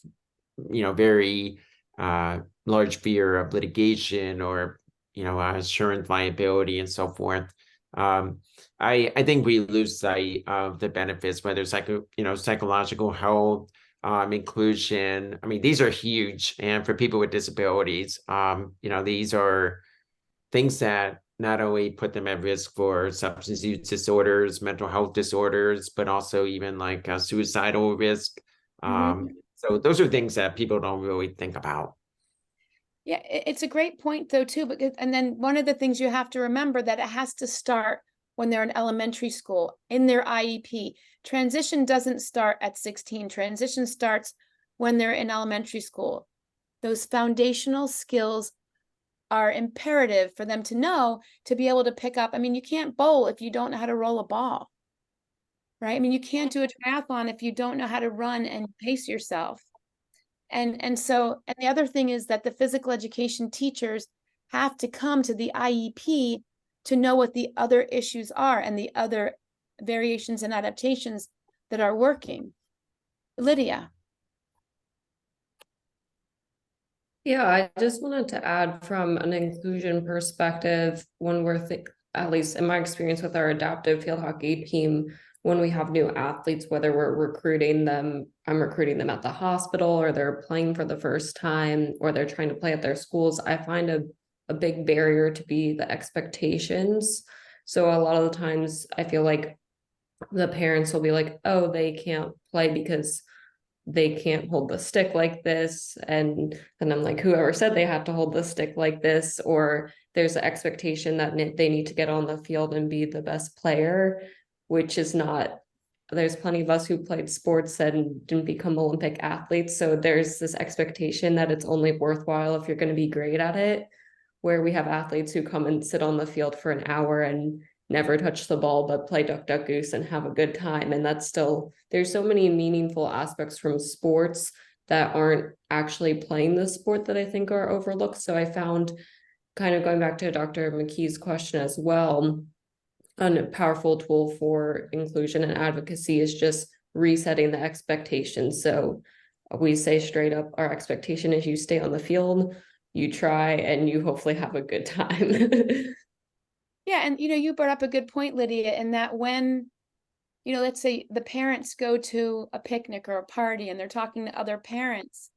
very large fear of litigation or insurance liability and so forth. I think we lose sight of the benefits, whether it's psychological health, inclusion. I mean, these are huge, and for people with disabilities, these are things that not only put them at risk for substance use disorders, mental health disorders, but also even like suicidal risk. So those are things that people don't really think about. Yeah, it's a great point though too, and then one of the things you have to remember that it has to start when they're in elementary school in their IEP. Transition doesn't start at 16. Transition starts when they're in elementary school. Those foundational skills are imperative for them to know to be able to pick up. I mean, you can't bowl if you don't know how to roll a ball, right? I mean, you can't do a triathlon if you don't know how to run and pace yourself. And so the other thing is that the physical education teachers have to come to the IEP to know what the other issues are and the other variations and adaptations that are working. Lydia. Yeah, I just wanted to add from an inclusion perspective, when we're at least in my experience with our adaptive field hockey team, when we have new athletes, whether we're recruiting them, I'm recruiting them at the hospital, or they're playing for the first time, or they're trying to play at their schools, I find a big barrier to be the expectations. So a lot of the times I feel like the parents will be like, oh, they can't play because they can't hold the stick like this. And then I'm like, whoever said they have to hold the stick like this? Or there's an expectation that they need to get on the field and be the best player, which is not. There's plenty of us who played sports and didn't become Olympic athletes. So there's this expectation that it's only worthwhile if you're going to be great at it, where we have athletes who come and sit on the field for an hour and never touch the ball, but play duck, duck, goose and have a good time. And that's still, there's so many meaningful aspects from sports that aren't actually playing the sport that I think are overlooked. So I found, kind of going back to Dr. McKee's question as well, a powerful tool for inclusion and advocacy is just resetting the expectations. So we say straight up, our expectation is you stay on the field, you try, and you hopefully have a good time. Yeah, and you brought up a good point, Lydia, in that when let's say the parents go to a picnic or a party and they're talking to other parents.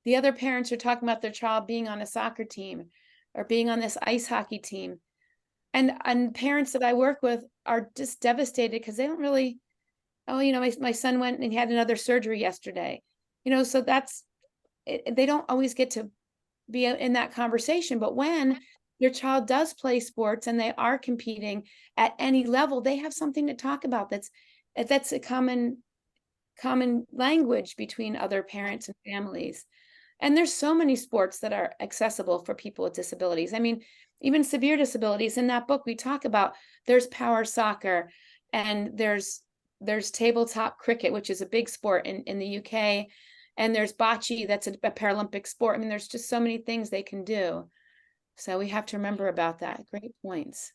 The other parents are talking about their child being on a soccer team or being on this ice hockey team. And parents that I work with are just devastated because they don't really, my son went and he had another surgery yesterday. So they don't always get to be in that conversation. But when your child does play sports and they are competing at any level, they have something to talk about that's a common language between other parents and families. And there's so many sports that are accessible for people with disabilities. I mean, even severe disabilities. In that book, we talk about there's power soccer and there's tabletop cricket, which is a big sport in the UK. And there's bocce, that's a Paralympic sport. I mean, there's just so many things they can do. So we have to remember about that. Great points.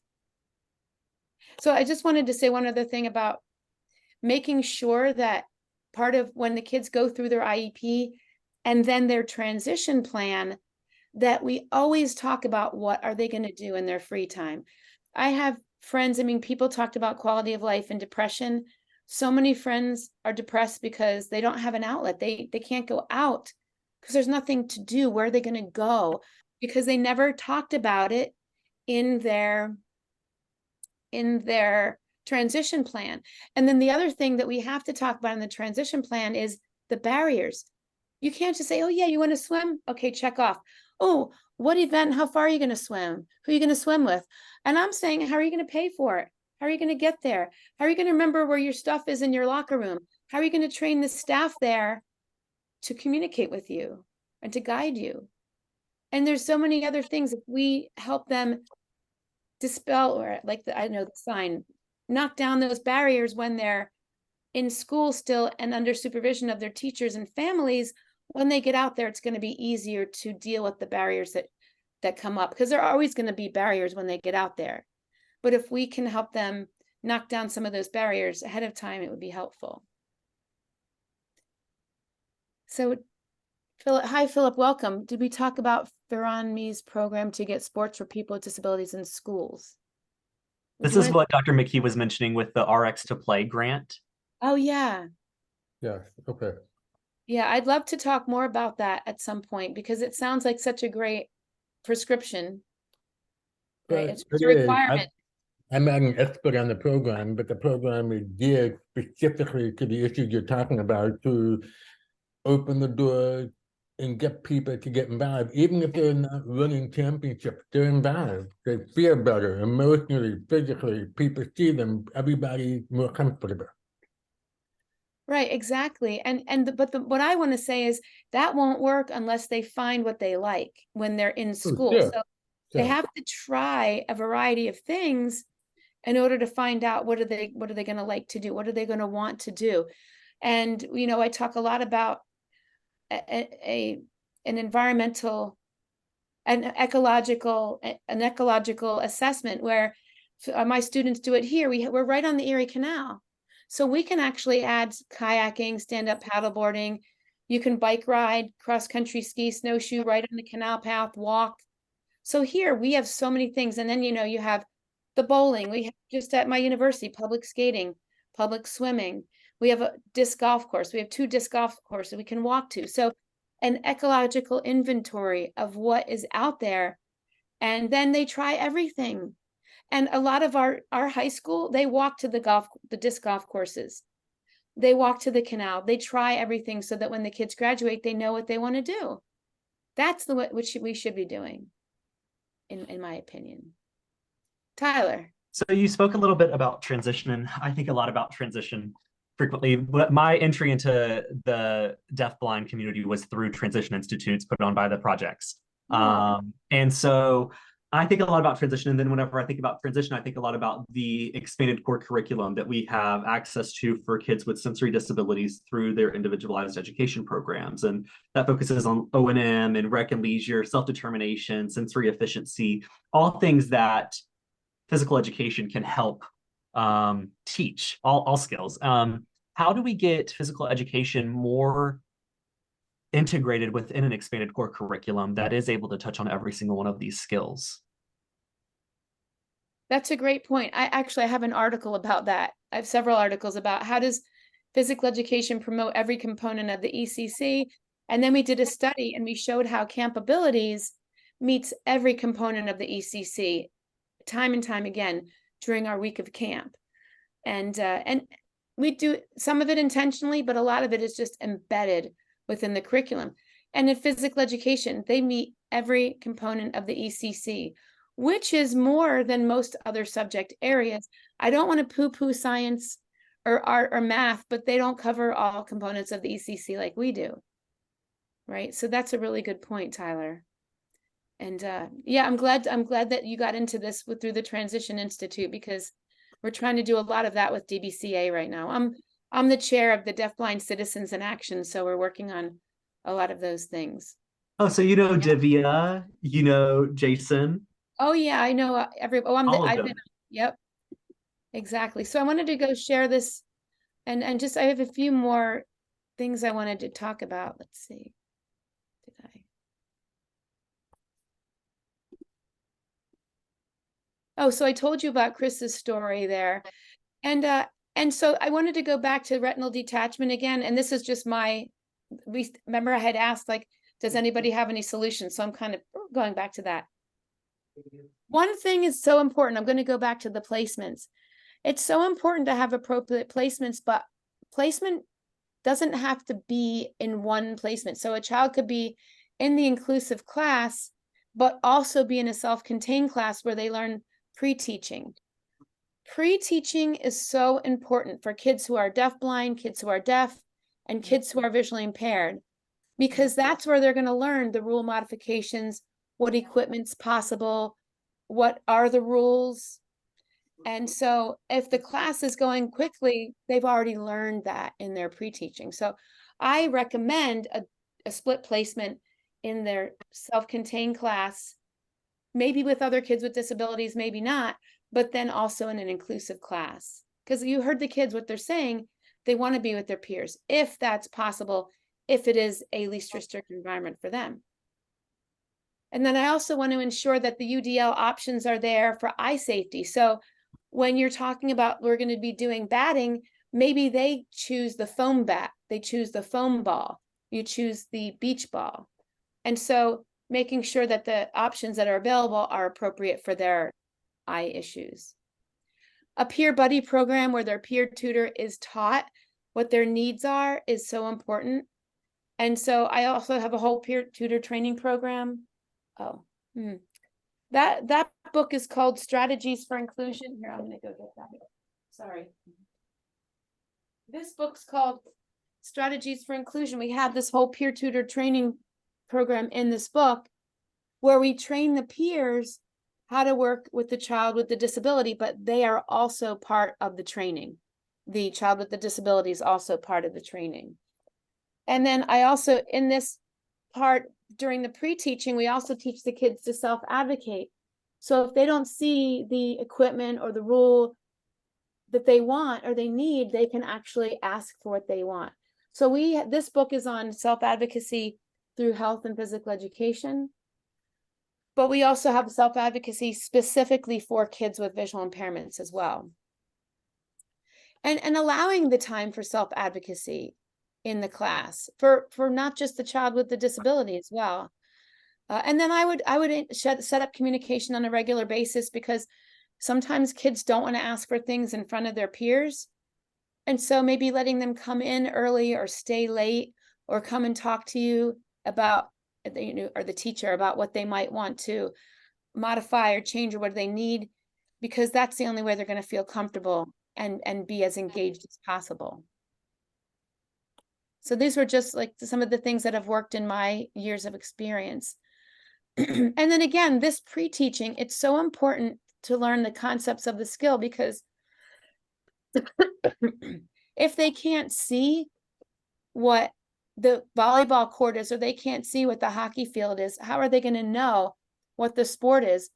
So I just wanted to say one other thing about making sure that part of when the kids go through their IEP and then their transition plan, that we always talk about what are they going to do in their free time. I have friends, I mean, people talked about quality of life and depression. So many friends are depressed because they don't have an outlet. They can't go out because there's nothing to do. Where are they going to go? Because they never talked about it in their transition plan. And then the other thing that we have to talk about in the transition plan is the barriers. You can't just say, oh yeah, you want to swim? Okay, check off. Oh, what event? How far are you going to swim? Who are you going to swim with? And I'm saying, how are you going to pay for it? How are you going to get there? How are you going to remember where your stuff is in your locker room? How are you going to train the staff there to communicate with you and to guide you? And there's so many other things. If we help them dispel, or like the sign, knock down those barriers when they're in school still and under supervision of their teachers and families, when they get out there, it's going to be easier to deal with the barriers that come up, because there are always going to be barriers when they get out there. But if we can help them knock down some of those barriers ahead of time, it would be helpful. So Philip, hi Philip, welcome. Did we talk about Ferranmi's program to get sports for people with disabilities in schools? This is what Dr. McKee was mentioning with the RX to Play grant. Oh yeah. Yeah, okay. Yeah, I'd love to talk more about that at some point, because it sounds like such a great prescription. Right? It's a requirement. I'm not an expert on the program, but the program is geared specifically to the issues you're talking about, to open the door and get people to get involved. Even if they're not running championships, they're involved. They feel better emotionally, physically. People see them, everybody's more comfortable. Right, exactly. But what I want to say is that won't work unless they find what they like when they're in school. Sure, So they have to try a variety of things in order to find out what are they going to like to do, what are they going to want to do. And I talk a lot about an environmental, an ecological assessment, where my students do it here. We're right on the Erie Canal. So we can actually add kayaking, stand-up paddleboarding. You can bike ride, cross-country ski, snowshoe right on the canal path, walk. So here we have so many things. And then, you have the bowling. We have just at my university, public skating, public swimming. We have a disc golf course. We have 2 disc golf courses we can walk to. So an ecological inventory of what is out there. And then they try everything. And a lot of our high school, they walk to the disc golf courses. They walk to the canal. They try everything so that when the kids graduate, they know what they want to do. That's what we should be doing, in my opinion. Tyler. So you spoke a little bit about transition, and I think a lot about transition frequently. But my entry into the deafblind community was through transition institutes put on by the projects. And so I think a lot about transition. And then whenever I think about transition, I think a lot about the expanded core curriculum that we have access to for kids with sensory disabilities through their individualized education programs. And that focuses on O&M and rec and leisure, self-determination, sensory efficiency, all things that physical education can help teach, all skills. How do we get physical education more integrated within an expanded core curriculum that is able to touch on every single one of these skills? That's a great point. I have an article about that. I have several articles about how does physical education promote every component of the ECC. And then we did a study and we showed how camp abilities meets every component of the ECC time and time again during our week of camp. And we do some of it intentionally, but a lot of it is just embedded within the curriculum. And in physical education, they meet every component of the ECC, which is more than most other subject areas. I don't want to poo-poo science or art or math, but they don't cover all components of the ECC like we do. Right? So that's a really good point, Tyler. And yeah, I'm glad that you got into this through the Transition Institute, because we're trying to do a lot of that with DBCA right now. I'm the chair of the Deafblind Citizens in Action, so we're working on a lot of those things. Oh, so you know Divya, you know Jason. Oh yeah, I know I've been. Yep, exactly. So I wanted to go share this, and just I have a few more things I wanted to talk about. Let's see. Did I? Oh, so I told you about Chris's story there. And so I wanted to go back to retinal detachment again. And this is just remember I had asked, like, does anybody have any solutions? So I'm kind of going back to that. One thing is so important. I'm going to go back to the placements. It's so important to have appropriate placements, but placement doesn't have to be in one placement. So a child could be in the inclusive class, but also be in a self-contained class where they learn pre-teaching. Pre-teaching is so important for kids who are deafblind, kids who are deaf, and kids who are visually impaired, because that's where they're going to learn the rule modifications, what equipment's possible, what are the rules. And so if the class is going quickly, they've already learned that in their pre-teaching. So I recommend a split placement in their self-contained class, maybe with other kids with disabilities, maybe not, but then also in an inclusive class. Because you heard the kids, what they're saying, they want to be with their peers, if that's possible, if it is a least restrictive environment for them. And then I also want to ensure that the UDL options are there for eye safety. So when you're talking about we're going to be doing batting, maybe they choose the foam bat, they choose the foam ball, you choose the beach ball. And so making sure that the options that are available are appropriate for their eye issues. A peer buddy program where their peer tutor is taught what their needs are is so important. And so I also have a whole peer tutor training program. That book is called Strategies for Inclusion. Here, I'm going to go get that. Sorry. This book's called Strategies for Inclusion. We have this whole peer tutor training program in this book where we train the peers how to work with the child with the disability, but they are also part of the training. The child with the disability is also part of the training. And then I also, in this part during the pre-teaching, we also teach the kids to self-advocate. So if they don't see the equipment or the rule that they want or they need, they can actually ask for what they want. So this book is on self-advocacy through health and physical education. But we also have self-advocacy specifically for kids with visual impairments as well. And allowing the time for self-advocacy in the class for not just the child with the disability as well. And then I would set up communication on a regular basis, because sometimes kids don't want to ask for things in front of their peers. And so maybe letting them come in early or stay late or come and talk to you about, or the teacher about what they might want to modify or change or what they need, because that's the only way they're going to feel comfortable and be as engaged as possible. So these were just like some of the things that have worked in my years of experience. And then again, this pre-teaching, it's so important to learn the concepts of the skill, because if they can't see what the volleyball court is, or they can't see what the hockey field is, how are they going to know what the sport is?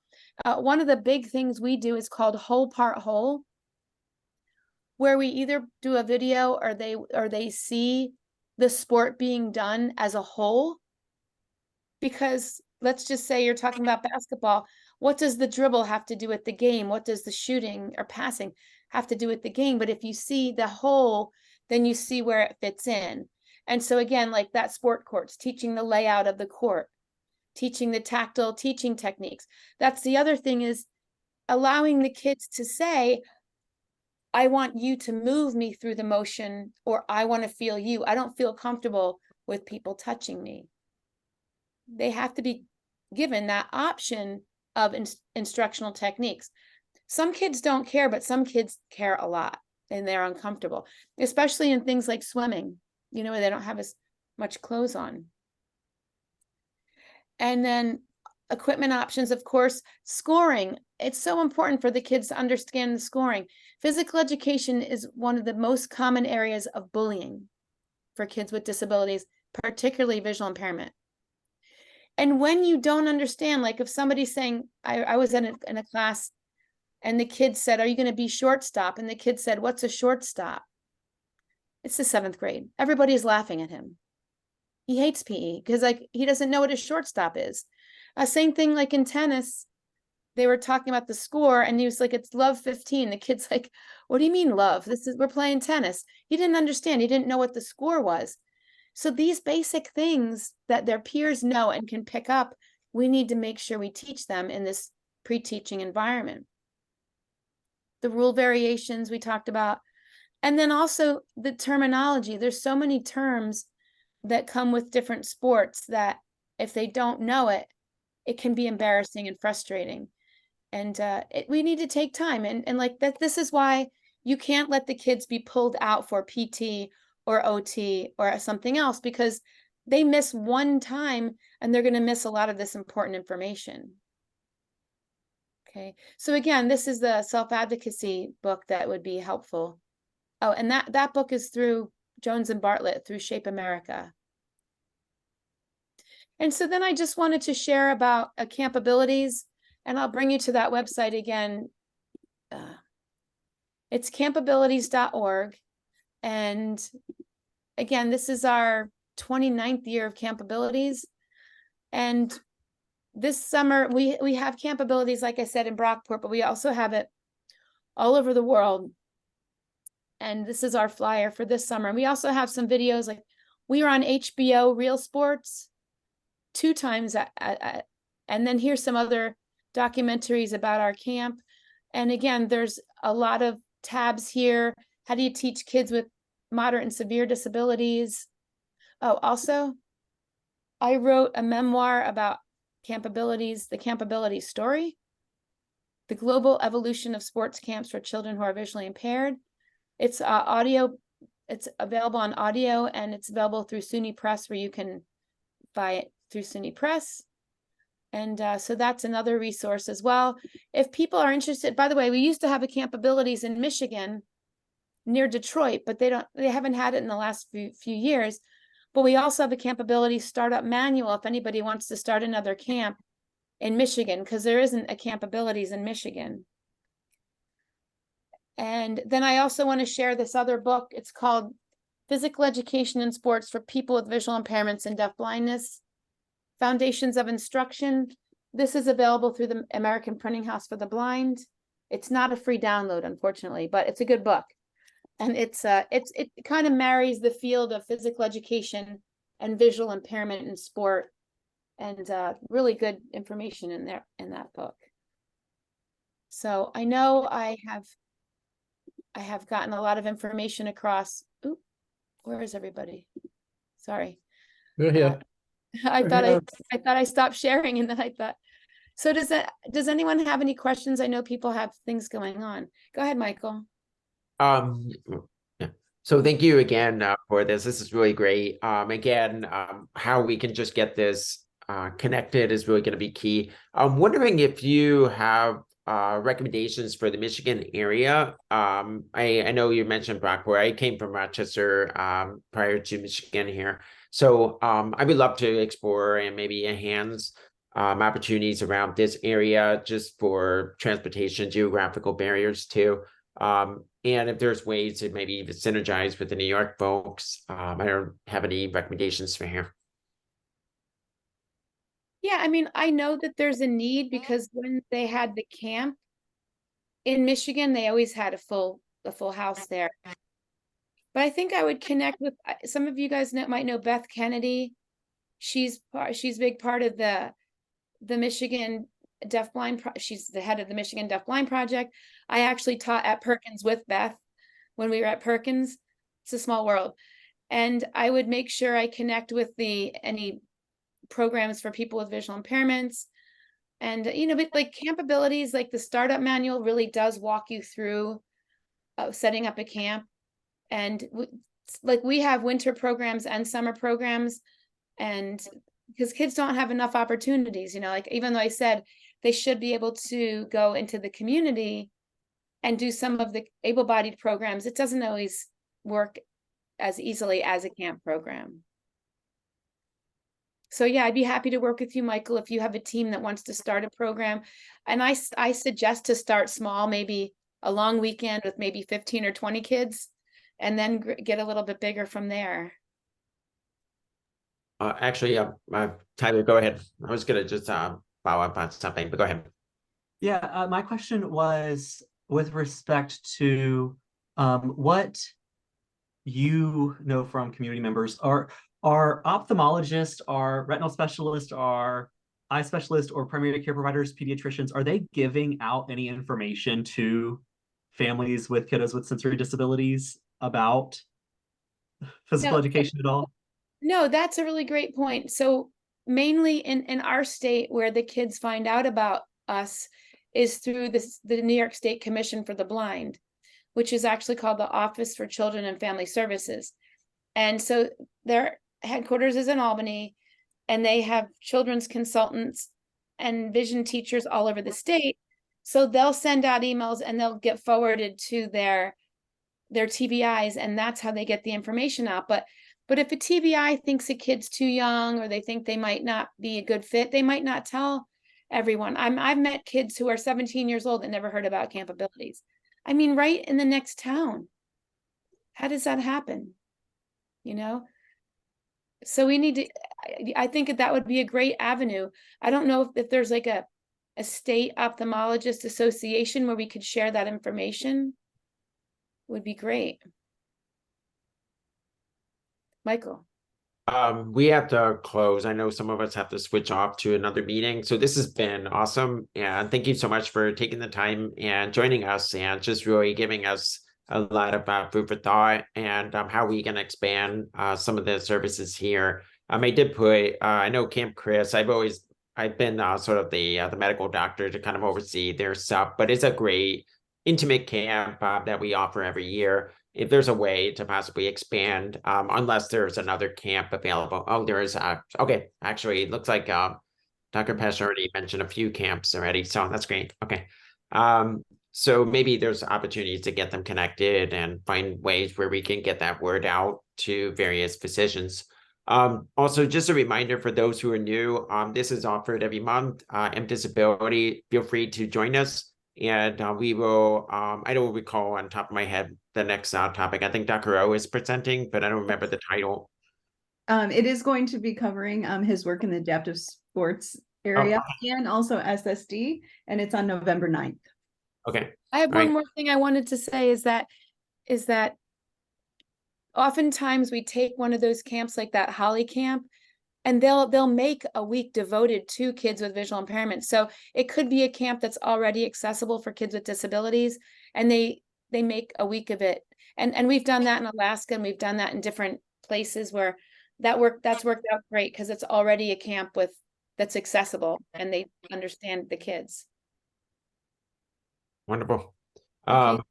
One of the big things we do is called whole part whole, where we either do a video or they see the sport being done as a whole. Because let's just say you're talking about basketball. What does the dribble have to do with the game? What does the shooting or passing have to do with the game? But if you see the whole, then you see where it fits in. And so again, like that sport courts, teaching the layout of the court, teaching the tactile teaching techniques. That's the other thing, is allowing the kids to say, I want you to move me through the motion, or I want to feel you. I don't feel comfortable with people touching me. They have to be given that option of instructional techniques. Some kids don't care, but some kids care a lot and they're uncomfortable, especially in things like swimming, you know, where they don't have as much clothes on. And then equipment options, of course, scoring. It's so important for the kids to understand the scoring. Physical education is one of the most common areas of bullying for kids with disabilities, particularly visual impairment. And when you don't understand, like if somebody's saying, I was in a class and the kid said, are you going to be shortstop? And the kid said, what's a shortstop? It's the 7th grade. Everybody's laughing at him. He hates PE because like he doesn't know what a shortstop is. Same thing like in tennis, they were talking about the score and he was like, it's love 15. The kid's like, what do you mean love? We're playing tennis. He didn't understand. He didn't know what the score was. So these basic things that their peers know and can pick up, we need to make sure we teach them in this pre-teaching environment. The rule variations we talked about, and then also the terminology. There's so many terms that come with different sports that if they don't know it, it can be embarrassing and frustrating. And we need to take time. And like that, this is why you can't let the kids be pulled out for PT or OT or something else, because they miss one time and they're going to miss a lot of this important information. Okay, so again, this is the self-advocacy book that would be helpful. Oh, and that book is through Jones and Bartlett, through Shape America. And so then I just wanted to share about Campabilities, and I'll bring you to that website again. It's campabilities.org. And again, this is our 29th year of Campabilities. And this summer, we have Campabilities, like I said, in Brockport, but we also have it all over the world. And this is our flyer for this summer. And we also have some videos, like we were on HBO Real Sports 2 times, and then here's some other documentaries about our camp. And again, there's a lot of tabs here. How do you teach kids with moderate and severe disabilities? Oh, also, I wrote a memoir about Campabilities, the Campability story, the global evolution of sports camps for children who are visually impaired. It's audio. It's available on audio, and it's available through SUNY Press, where you can buy it through SUNY Press. And so that's another resource as well. If people are interested, by the way, we used to have a Campabilities in Michigan near Detroit, but they haven't had it in the last few years. But we also have a Campabilities startup manual if anybody wants to start another camp in Michigan, because there isn't a Campabilities in Michigan. And then I also want to share this other book. It's called Physical Education in Sports for People with Visual Impairments and Deaf Blindness, Foundations of Instruction. This is available through the American Printing House for the Blind. It's not a free download, unfortunately, but it's a good book. And it kind of marries the field of physical education and visual impairment in sport, and really good information in there in that book. So I know I have gotten a lot of information across. Oop, where is everybody? Sorry. We're here. I thought I stopped sharing, and then I thought. So does anyone have any questions? I know people have things going on. Go ahead, Michael. Yeah. So thank you again for this. This is really great. Again, how we can just get this connected is really going to be key. I'm wondering if you have recommendations for the Michigan area. I know you mentioned Brockport. I came from Rochester prior to Michigan here. So I would love to explore and maybe enhance opportunities around this area just for transportation, geographical barriers too. And if there's ways to maybe even synergize with the New York folks, I don't have any recommendations for here. Yeah, I mean, I know that there's a need because when they had the camp in Michigan, they always had a full house there. But I think I would connect with some of you guys might know Beth Kennedy. She's a big part of the Michigan DeafBlind. She's the head of the Michigan DeafBlind Project. I actually taught at Perkins with Beth when we were at Perkins. It's a small world. And I would make sure I connect with any programs for people with visual impairments. And, but like Campabilities, like the startup manual really does walk you through setting up a camp. And like we have winter programs and summer programs, and because kids don't have enough opportunities, like even though I said they should be able to go into the community and do some of the able-bodied programs, it doesn't always work as easily as a camp program. So yeah, I'd be happy to work with you, Michael, if you have a team that wants to start a program. And I suggest to start small, maybe a long weekend with maybe 15 or 20 kids, and then get a little bit bigger from there. Actually, Tyler, go ahead. I was gonna just follow up on something, but go ahead. Yeah, my question was with respect to what you know from community members. Are ophthalmologists, are retinal specialists, are eye specialists, or primary care providers, pediatricians, are they giving out any information to families with kiddos with sensory disabilities about physical education at all? No, that's a really great point. So mainly in our state, where the kids find out about us is through the New York State Commission for the Blind, which is actually called the Office for Children and Family Services. And so their headquarters is in Albany, and they have children's consultants and vision teachers all over the state. So they'll send out emails and they'll get forwarded to their TBIs, and that's how they get the information out. But if a TBI thinks a kid's too young, or they think they might not be a good fit, they might not tell everyone. I've met kids who are 17 years old that never heard about Campabilities. I mean, right in the next town. How does that happen? So we need to, I think that would be a great avenue. I don't know if there's like a state ophthalmologist association where we could share that information. Would be great. Michael. We have to close. I know some of us have to switch off to another meeting. So this has been awesome. And thank you so much for taking the time and joining us, and just really giving us a lot of food for thought, and how we can expand some of the services here. I did put, I know Camp Chris, I've been sort of the medical doctor to kind of oversee their stuff, but it's a great intimate camp that we offer every year. If there's a way to possibly expand, unless there's another camp available. Oh, there is. Okay, actually, it looks like Dr. Pesh already mentioned a few camps already, so that's great. Okay. So maybe there's opportunities to get them connected and find ways where we can get that word out to various physicians. Also, just a reminder for those who are new, this is offered every month. MDisability, feel free to join us. And we will, I don't recall on top of my head the next topic. I think Dr. O is presenting, but I don't remember the title. It is going to be covering his work in the adaptive sports area and also SSD, and it's on November 9th. Okay. I have one more thing I wanted to say is that oftentimes we take one of those camps like that Holly camp, and they'll make a week devoted to kids with visual impairment. So it could be a camp that's already accessible for kids with disabilities, and they make a week of it. And we've done that in Alaska, and we've done that in different places where that's worked out great because it's already a camp that's accessible, and they understand the kids. Wonderful. Okay.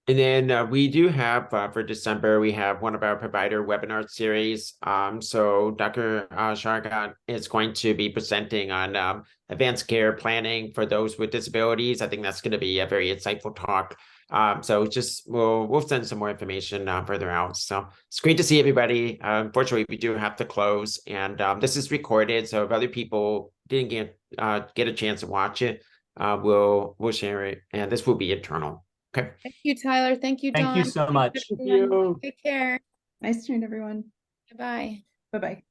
And then we do have for December, we have one of our provider webinar series. So Dr. Shargat is going to be presenting on advanced care planning for those with disabilities. I think that's going to be a very insightful talk. So just we'll send some more information further out. So it's great to see everybody. Unfortunately, we do have to close, and this is recorded. So if other people didn't get a chance to watch it, we'll share it, and this will be internal. Okay. Thank you, Tyler. Thank you, Dawn. Thank you so much. Thank you. Take care. Nice to meet everyone. Bye-bye. Bye-bye.